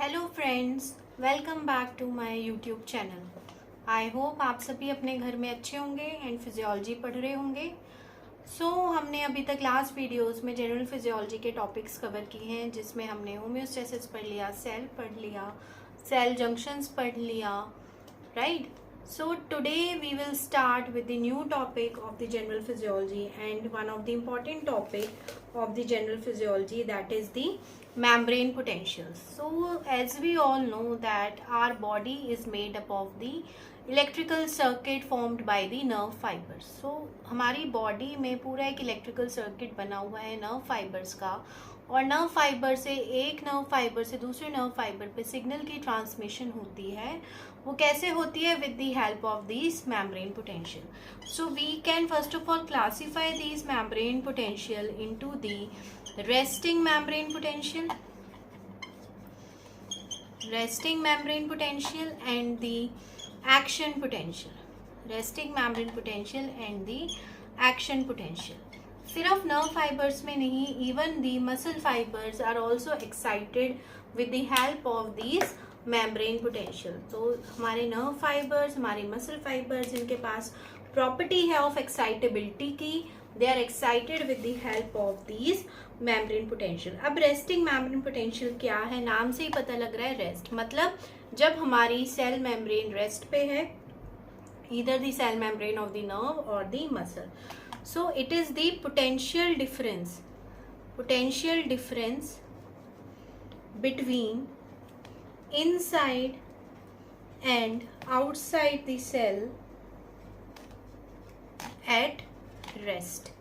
Hello friends, welcome back to my YouTube channel. I hope आप सभी अपने घर में अच्छे होंगे एंड फिजियोलॉजी पढ़ रहे होंगे। हमने अभी तक लास्ट वीडियोस में जनरल फिजियोलॉजी के टॉपिक्स कवर किए हैं, जिसमें हमने होम्योस्टेसिस पढ़ लिया, सेल पढ़ लिया, सेल जंक्शंस पढ़ लिया, right. So today we will start with the new topic of the general physiology and one of the important topic of the general physiology, that is the membrane potentials. So as we all know that our body is made up of the electrical circuit formed by the nerve fibers. So हमारी body में पूरा एक electrical circuit बना हुआ है nerve fibers का, और nerve fibre से एक नर्व फाइबर से दूसरे नर्व फाइबर पे सिग्नल की ट्रांसमिशन होती है। वो कैसे होती है? With the help of this membrane potential. So we can first of all classify this membrane potential into the resting membrane potential and the action potential, resting membrane potential and the action potential. सिर्फ nerve fibres में नहीं, even the muscle fibres are also excited with the help of this membrane potential. तो हमारे nerve fibres, हमारे muscle fibres, इनके पास property है of excitability की, they are excited with the help of this membrane potential. अब resting membrane potential क्या है? नाम से ही पता लग रहा है रेस्ट, मतलब जब हमारी सेल मेम्ब्रेन रेस्ट पे है, either the cell membrane of the nerve or the muscle. So it is the potential difference between inside and outside the cell at rest.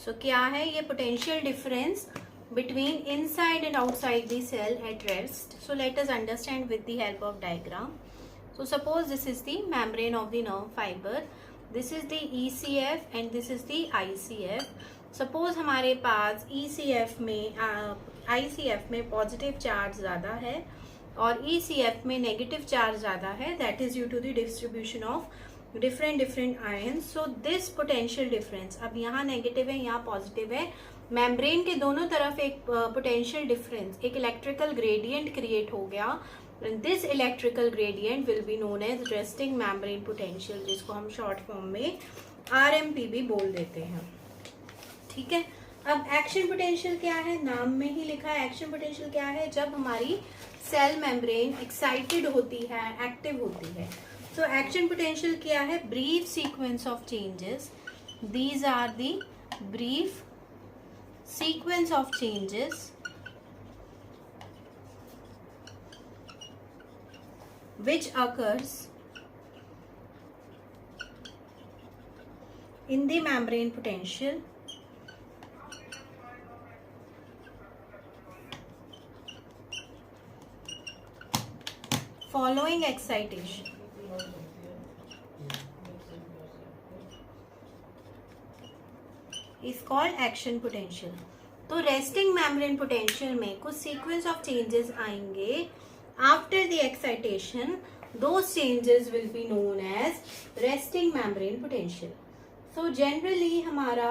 So क्या है ये potential difference between inside and outside the cell at rest? So let us understand with the help of diagram. So suppose this is the membrane of the nerve fiber, this is the ECF and this is the ICF. Suppose हमारे पास ICF में positive charge ज़्यादा है और ECF में negative charge ज़्यादा है, that is due to the distribution of different ions. So this potential difference, अब यहाँ नेगेटिव है, यहाँ पॉजिटिव है, मेम्ब्रेन के दोनों तरफ एक पोटेंशियल डिफरेंस, एक इलेक्ट्रिकल ग्रेडियंट क्रिएट हो गया। This electrical gradient will be known as resting membrane potential, जिसको हम शॉर्ट फॉर्म में RMP भी बोल देते हैं, ठीक है। अब एक्शन पोटेंशियल क्या है? नाम में ही लिखा है। एक्शन पोटेंशियल क्या है? जब हमारी सेल मेम्ब्रेन एक्साइटेड होती है, एक्टिव होती है। सो एक्शन पोटेंशियल क्या है? Brief sequence of changes, these are the brief sequence of changes which occurs in the membrane potential following excitation. is called action potential. तो रेस्टिंग मेम्ब्रेन पोटेंशियल में कुछ sequence of changes आएंगे after the excitation. Those changes will be known as resting membrane potential. So generally हमारा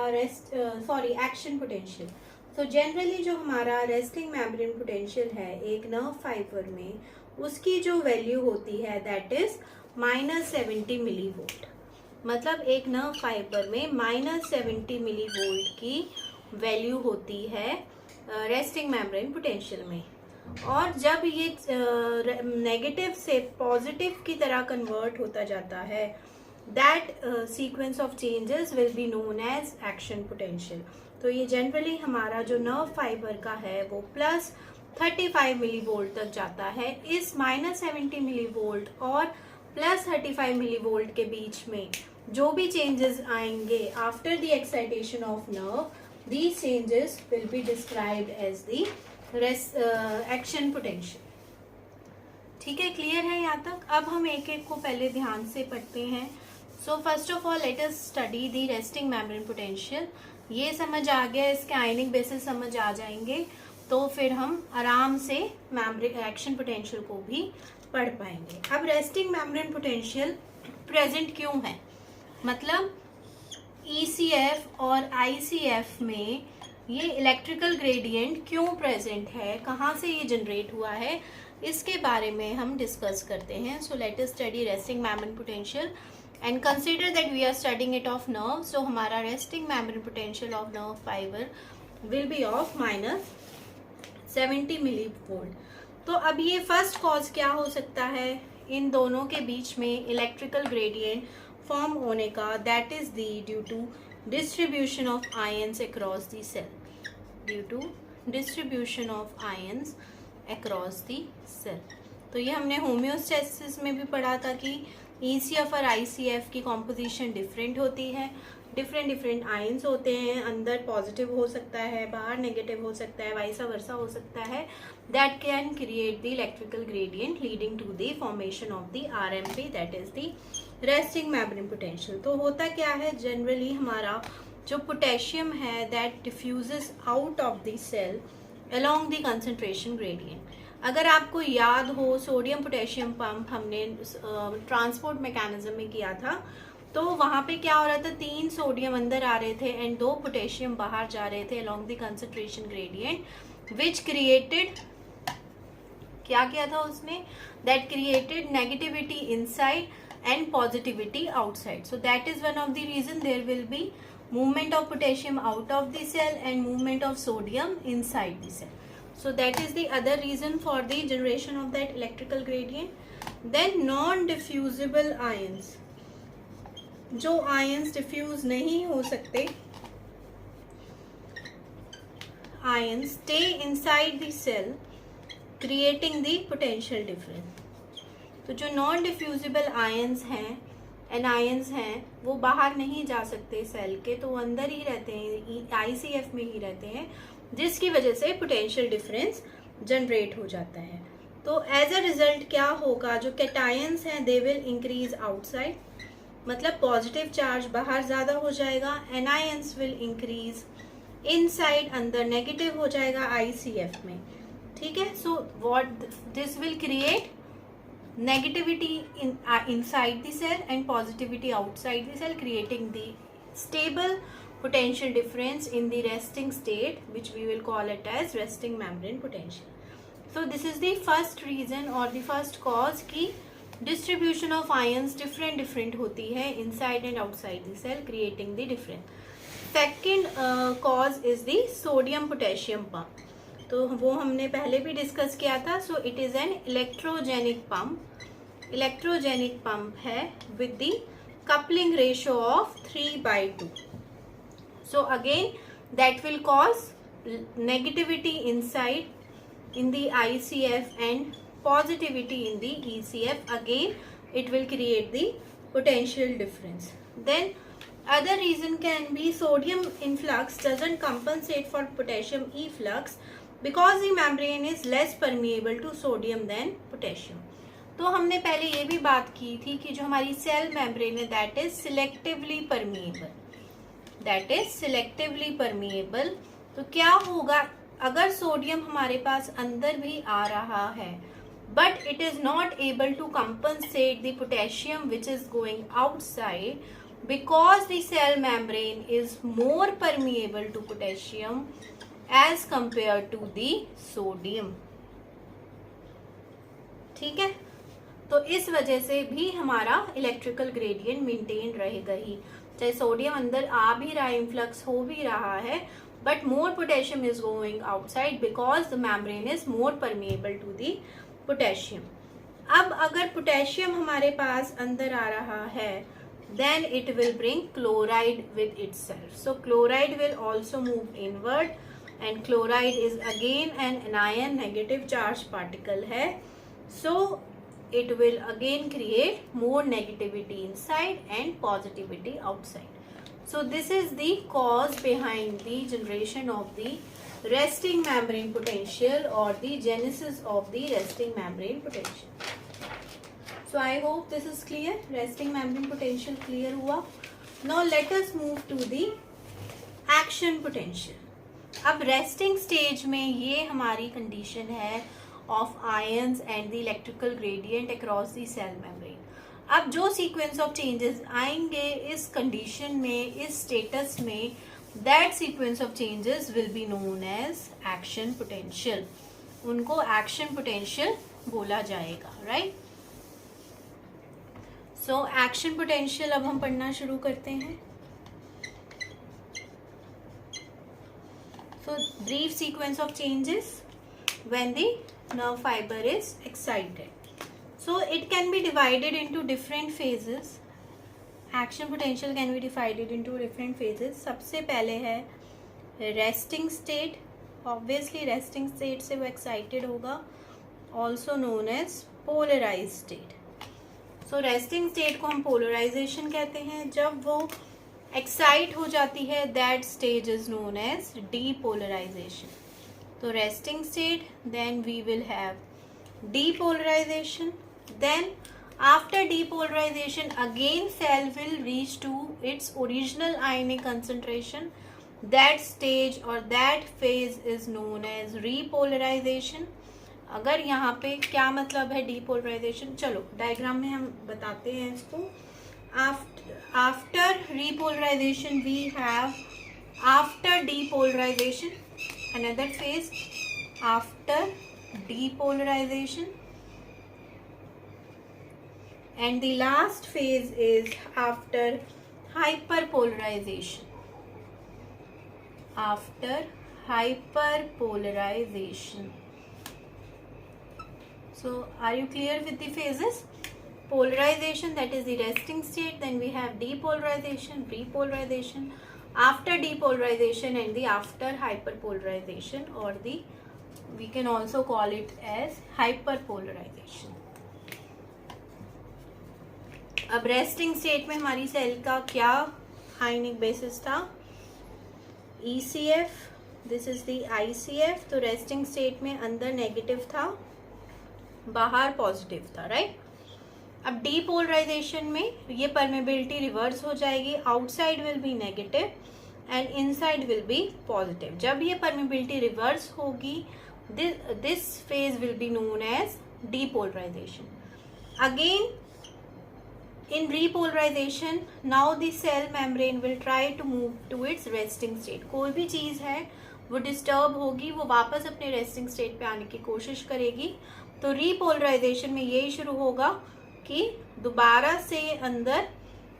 action potential. So generally जो हमारा resting membrane potential है एक nerve fiber में, उसकी जो वैल्यू होती है that is -70 millivolt. मतलब एक nerve fiber में -70 millivolt की वैल्यू होती है resting membrane potential में। और जब ये नेगेटिव से पॉजिटिव की तरह कन्वर्ट होता जाता है, that sequence of changes will be known as action potential. तो ये जनरली हमारा जो नर्व फाइबर का है वो +35 मिलीवोल्ट तक जाता है। इस -70 मिलीवोल्ट और +35 मिलीवोल्ट के बीच में जो भी चेंजेस आएंगे after the excitation of nerve, these changes will be described as the action potential. ठीक है, क्लियर है यहाँ तक? अब हम एक एक को पहले ध्यान से पढ़ते हैं। So first of all let us study the resting membrane potential. ये समझ आ गया, इसके आयनिक बेसिस समझ आ जाएंगे, तो फिर हम आराम से मेम्ब्रेन एक्शन पोटेंशियल को भी पढ़ पाएंगे। अब रेस्टिंग मेम्ब्रेन पोटेंशियल प्रेजेंट क्यों है? मतलब ECF और ICF में ये इलेक्ट्रिकल ग्रेडियंट क्यों प्रेजेंट है, कहाँ से ये जनरेट हुआ है, इसके बारे में हम डिस्कस करते हैं. So let us study resting membrane potential and consider that we are studying it of nerve. So हमारा resting membrane potential of nerve fibre will be of -70 millivolt. तो अब ये फर्स्ट कॉज क्या हो सकता है इन दोनों के बीच में इलेक्ट्रिकल ग्रेडियंट फॉर्म होने का, that is due to distribution of ions across the cell. Due to distribution of ions across the cell. तो ये हमने होम्योस्टेसिस में भी पढ़ा था कि ECF और ICF की कॉम्पोजिशन डिफरेंट होती है. डिफरेंट आयंस होते हैं, अंदर पॉजिटिव हो सकता है, बाहर नेगेटिव हो सकता है, वाइसा वर्सा हो सकता है. That can create the electrical gradient leading to the formation of the RMP, that is the resting membrane potential. तो होता क्या है, जनरली हमारा जो पोटेशियम है that diffuses out of the cell along the concentration gradient. अगर आपको याद हो, सोडियम पोटेशियम पंप हमने ट्रांसपोर्ट मैकेनिज्म में किया था. तो वहां पे क्या हो रहा था, 3 सोडियम अंदर आ रहे थे एंड 2 पोटेशियम बाहर जा रहे थे along the concentration gradient, which created, क्या किया था उसने, that created negativity inside and positivity outside. So that is one of the reason there will be movement of potassium out of the cell and movement of sodium inside the cell. So that is the other reason for the generation of that electrical gradient. Then non-diffusible ions, जो ions diffuse नहीं हो सकते, ions stay inside the cell creating the potential difference. तो जो non diffusible ions हैं, anions हैं, वो बाहर नहीं जा सकते सेल के, तो वो अंदर ही रहते हैं, ICF में ही रहते हैं, जिसकी वजह से पोटेंशियल डिफरेंस जनरेट हो जाता है. तो एज अ रिजल्ट क्या होगा, जो कैटायंस हैं दे विल इंक्रीज आउटसाइड, मतलब पॉजिटिव चार्ज बाहर ज़्यादा हो जाएगा. एनायंस विल इंक्रीज इनसाइड, अंदर नेगेटिव हो जाएगा ICF में. ठीक है. So what this will create negativity inside the cell and positivity outside the cell, creating the stable potential difference in the resting state, which we will call it as resting membrane potential. So this is the first reason or the first cause कि distribution of ions different होती है inside and outside the cell, creating the difference. Second cause is the sodium potassium pump. तो वो हमने पहले भी discuss किया था. So it is an electrogenic pump. Electrogenic pump है with the coupling ratio of 3/2. So again that will cause negativity inside in the ICF and positivity in the ECF. Again it will create the potential difference. Then other reason can be sodium influx doesn't compensate for potassium efflux because the membrane is less permeable to sodium than potassium. तो हमने पहले ये भी बात की थी कि जो हमारी सेल मेम्ब्रेन है that is selectively permeable, that is selectively permeable. तो क्या होगा, अगर सोडियम हमारे पास अंदर भी आ रहा है but it is not able to compensate the potassium which is going outside because the cell membrane is more permeable to potassium as compared to the sodium. ठीक है. तो इस वजह से भी हमारा इलेक्ट्रिकल ग्रेडियंट मेंटेन रहेगा ही, चाहे सोडियम अंदर आ भी रहा है, इन्फ्लक्स हो भी रहा है, but more potassium is going outside because the membrane is more permeable to the potassium. अब अगर पोटेशियम हमारे पास अंदर आ रहा है then it will bring chloride with itself. So chloride will also move inward and chloride is again an anion, negative charge particle है. So it will again create more negativity inside and positivity outside. So this is the cause behind the generation of the resting membrane potential or the genesis of the resting membrane potential. So I hope this is clear. Resting membrane potential clear हुआ. Now let us move to the action potential. अब resting stage में ये हमारी condition है of ions and the electrical gradient across the cell membrane. अब जो sequence of changes आएंगे इस condition में, इस status में, that sequence of changes will be known as action potential. उनको एक्शन पोटेंशियल बोला जाएगा, राइट. सो एक्शन पोटेंशियल अब हम पढ़ना शुरू करते हैं. So brief sequence of changes when the nerve fiber is excited. So it can be divided into different phases. Action potential can be divided into different phases. सबसे पहले है resting state. Obviously resting state से वो excited होगा. Also known as polarized state. So resting state को हम polarization कहते हैं. जब वो excite हो जाती है, that stage is known as depolarization. So resting state, then we will have depolarization. Then after depolarization, again cell will reach to its original ionic concentration. That stage or that phase is known as repolarization. अगर यहाँ पे क्या मतलब है depolarization, चलो diagram में हम बताते हैं इसको. After repolarization we have after depolarization. Another phase after depolarization, and the last phase is after hyperpolarization. After hyperpolarization. So are you clear with the phases? Polarization, that is the resting state. Then we have depolarization, repolarization, after depolarization, and the after hyperpolarization, or the we can also call it as hyperpolarization. अब resting state में हमारी cell का क्या आयनिक basis था? ECF. This is the ICF. तो resting state में अंदर negative था, बाहर पॉजिटिव था, राइट. अब डीपोलराइजेशन में ये परमेबिलिटी रिवर्स हो जाएगी. Outside will be negative and inside will be positive. जब ये परमेबिलिटी रिवर्स होगी, this phase will be known as depolarization. Again in repolarization, now the cell membrane will try to move to its resting state. कोई भी चीज़ है वो disturb होगी, वो वापस अपने रेस्टिंग स्टेट पे आने की कोशिश करेगी. तो रीपोलराइजेशन में यही शुरू होगा कि दोबारा से अंदर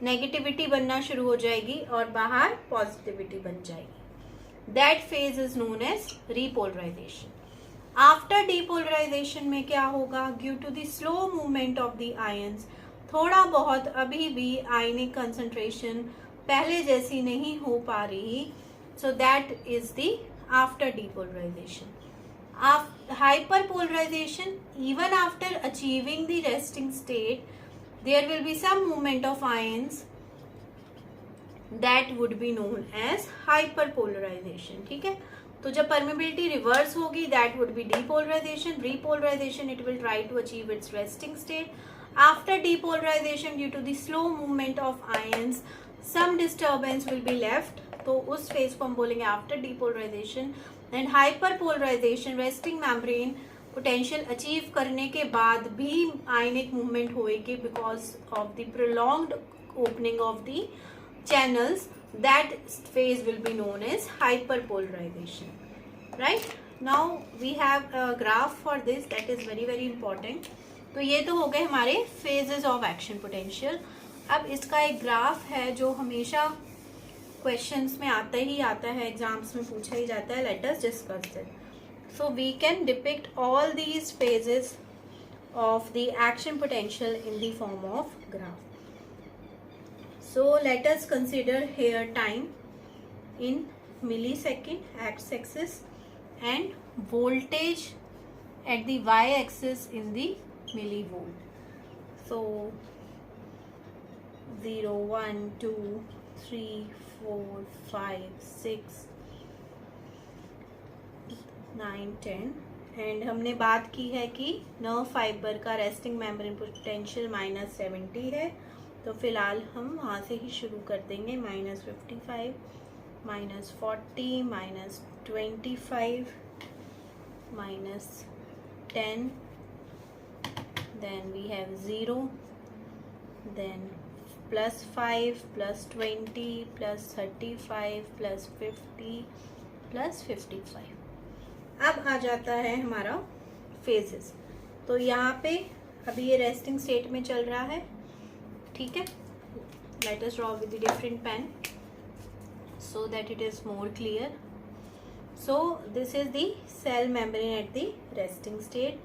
नेगेटिविटी बनना शुरू हो जाएगी और बाहर पॉजिटिविटी बन जाएगी. That phase is known as repolarization. After depolarization में क्या होगा? Due to the slow movement of the ions, थोड़ा बहुत अभी भी आयनिक कंसंट्रेशन पहले जैसी नहीं हो पा रही. So that is the after depolarization. Hyperpolarization, even after achieving the resting state, there will be some movement of ions that would be known as hyperpolarization. ठीक है, तो जब permeability reverse होगी, that would be depolarization. Repolarization, it will try to achieve its resting state. After depolarization, due to the slow movement of ions, some disturbance will be left. तो उस phase को हम बोलेंगे after depolarization. And hyperpolarization, resting membrane potential achieve करने के बाद भी ionic movement होएगी because of the prolonged opening of the channels. That phase will be known as hyperpolarization. Right, now we have a graph for this that is very very important. तो ये तो हो गए हमारे फेजेस ऑफ एक्शन पोटेंशियल. अब इसका एक graph है जो हमेशा क्वेश्चंस में आता ही आता है, एग्जाम्स में पूछा ही जाता है. Let us discuss it. So we can depict all these phases of the action potential in the form of graph. So let us consider here time in millisecond x axis and voltage at the y-axis in the millivolt. So 0, 1, 2, 3, 4, 5, 6, 9, 10. And हमने बात की है कि nerve fibre का resting membrane potential -70 है. तो फिलहाल हम वहाँ से ही शुरू कर देंगे. -55, -40, -25, -10, then we have 0, then +5 +20 +35 +50 +55। अब आ जाता है हमारा फेजेस। तो यहाँ पे अभी ये रेस्टिंग स्टेट में चल रहा है, ठीक है। Let us draw with the different pen so that it is more clear. So this is the cell membrane at the resting state.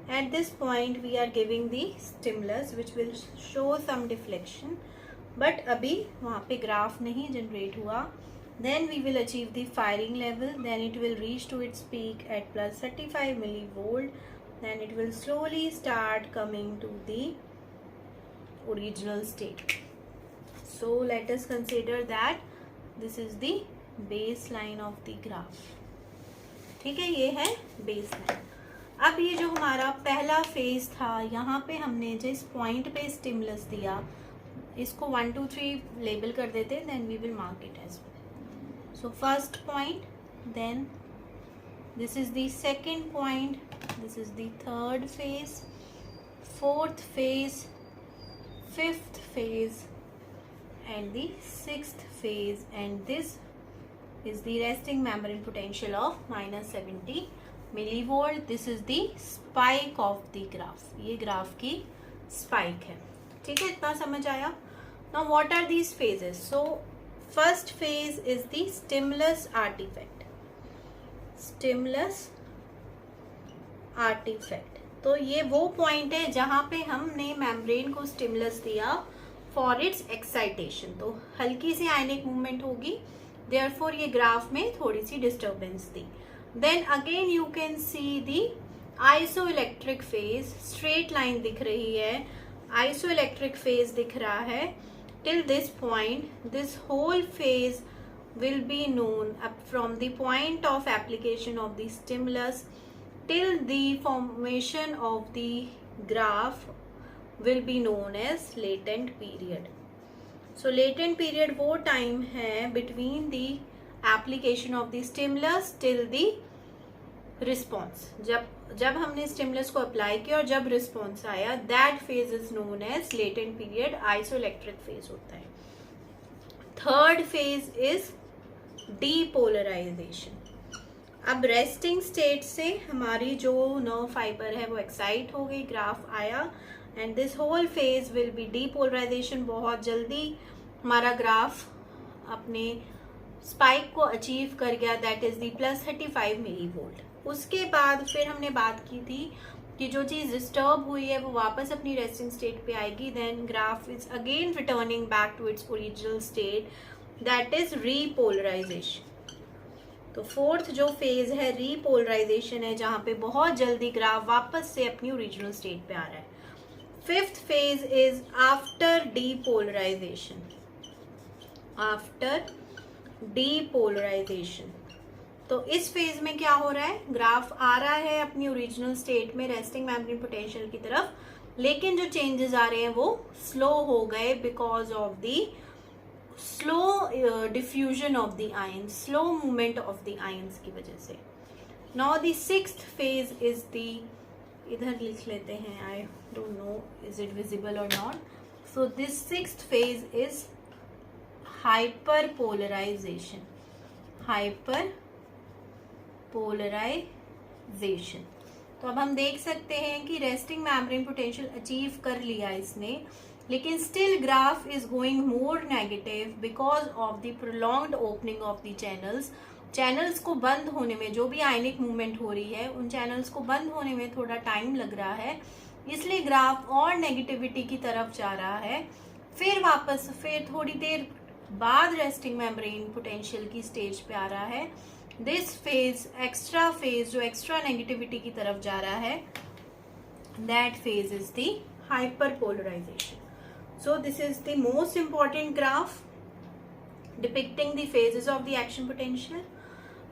At this point we are giving the stimulus which will show some deflection, but अभी वहाँ पे graph नहीं generate हुआ. Then we will achieve the firing level. Then it will reach to its peak at +35 millivolt. Then it will slowly start coming to the original state. So let us consider that this is the baseline of the graph. ठीक है, ये है baseline. अब ये जो हमारा पहला phase था, यहाँ पे हमने जिस पॉइंट पे स्टिमुलस दिया, इसको 1 2 3 लेबल कर देते, then we will mark it as well. So first point, then this is the second point, this is the third phase, fourth phase, fifth phase and the sixth phase, and this is the resting membrane potential of -70 millivolt. This is the spike of the graph. ये graph की spike है, ठीक है, इतना समझ आया. Now what are these phases? So first phase is the stimulus artifact. Stimulus artifact. तो ये वो पॉइंट है जहाँ पे हमने मेम्ब्रेन को स्टिमुलस दिया फॉर इट्स एक्साइटेशन. तो हल्की सी आयनिक मूवमेंट होगी, देयरफॉर ये ग्राफ में थोड़ी सी डिस्टर्बेंस थी. Then again you can see the isoelectric phase, straight line दिख रही है, आइसोइलेक्ट्रिक फेज दिख रहा है. Till this point this whole phase will be known from the point of application of the stimulus till the formation of the graph will be known as latent period. So latent period वो time है between the application of the stimulus till the response. जब हमने stimulus को apply किया और जब response आया, that phase is known as latent period. isoelectric phase होता है. Third phase is depolarization. अब resting state से हमारी जो nerve fiber है वो excite हो गई, ग्राफ आया, and this whole phase will be depolarization. बहुत जल्दी हमारा ग्राफ अपने स्पाइक को अचीव कर गया, दैट इज दी +35 millivolt. उसके बाद फिर हमने बात की थी कि जो चीज़ डिस्टर्ब हुई है वो वापस अपनी रेस्टिंग स्टेट पे आएगी, then graph is again returning back to its original state, that is repolarization. तो फोर्थ जो फेज है रीपोलराइजेशन है, जहाँ पे बहुत जल्दी ग्राफ वापस से अपनी ओरिजिनल स्टेट पे आ रहा है. Fifth phase is after depolarization. After depolarization. तो इस फेज में क्या हो रहा है, ग्राफ आ रहा है अपनी ओरिजिनल स्टेट में रेस्टिंग मेम्ब्रेन पोटेंशियल की तरफ, लेकिन जो चेंजेस आ रहे हैं वो स्लो हो गए because of the slow diffusion of the ions, slow movement of the ions की वजह से. Now the sixth phase is the, इधर लिख लेते हैं, I don't know is it visible और not. So this sixth phase is hyperpolarisation. Hyperpolarisation. तो अब हम देख सकते हैं कि रेस्टिंग मेम्ब्रेन पोटेंशियल अचीव कर लिया इसने, लेकिन still graph is going more negative because of the prolonged opening of the channels. Channels को बंद होने में, जो भी आयनिक मूवमेंट हो रही है उन चैनल्स को बंद होने में थोड़ा टाइम लग रहा है, इसलिए ग्राफ और नेगेटिविटी की तरफ जा रहा है. फिर वापस फिर थोड़ी देर बाद रेस्टिंग मेम्ब्रेन पोटेंशियल की स्टेज पे आ रहा है. दिस फेज, एक्स्ट्रा फेज जो एक्स्ट्रा नेगेटिविटी की तरफ जा रहा है, that phase is the hyperpolarisation. So this is the most important graph depicting the phases of the action potential.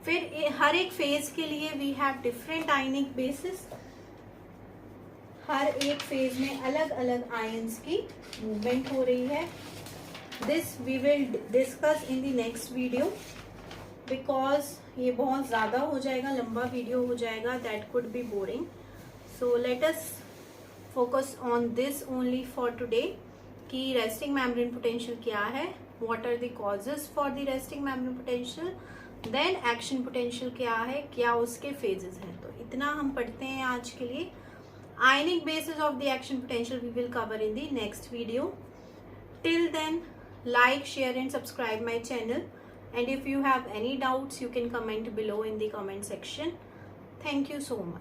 फिर हर एक फेज के लिए we have different ionic basis. हर एक फेज में अलग अलग आयंस की मूवमेंट हो रही है. This we will discuss in the next video, because ये बहुत ज़्यादा हो जाएगा, लंबा वीडियो हो जाएगा, that could be boring. So let us focus on this only for today, कि रेस्टिंग मेम्ब्रेन पोटेंशियल क्या है, what are the causes for the resting membrane potential, then action potential क्या है, क्या उसके फेजेस हैं। तो इतना हम पढ़ते हैं आज के लिए। Ionic basis of the action potential we will cover in the next video. Till then, like, share and subscribe my channel, and if you have any doubts you can comment below in the comment section. Thank you so much.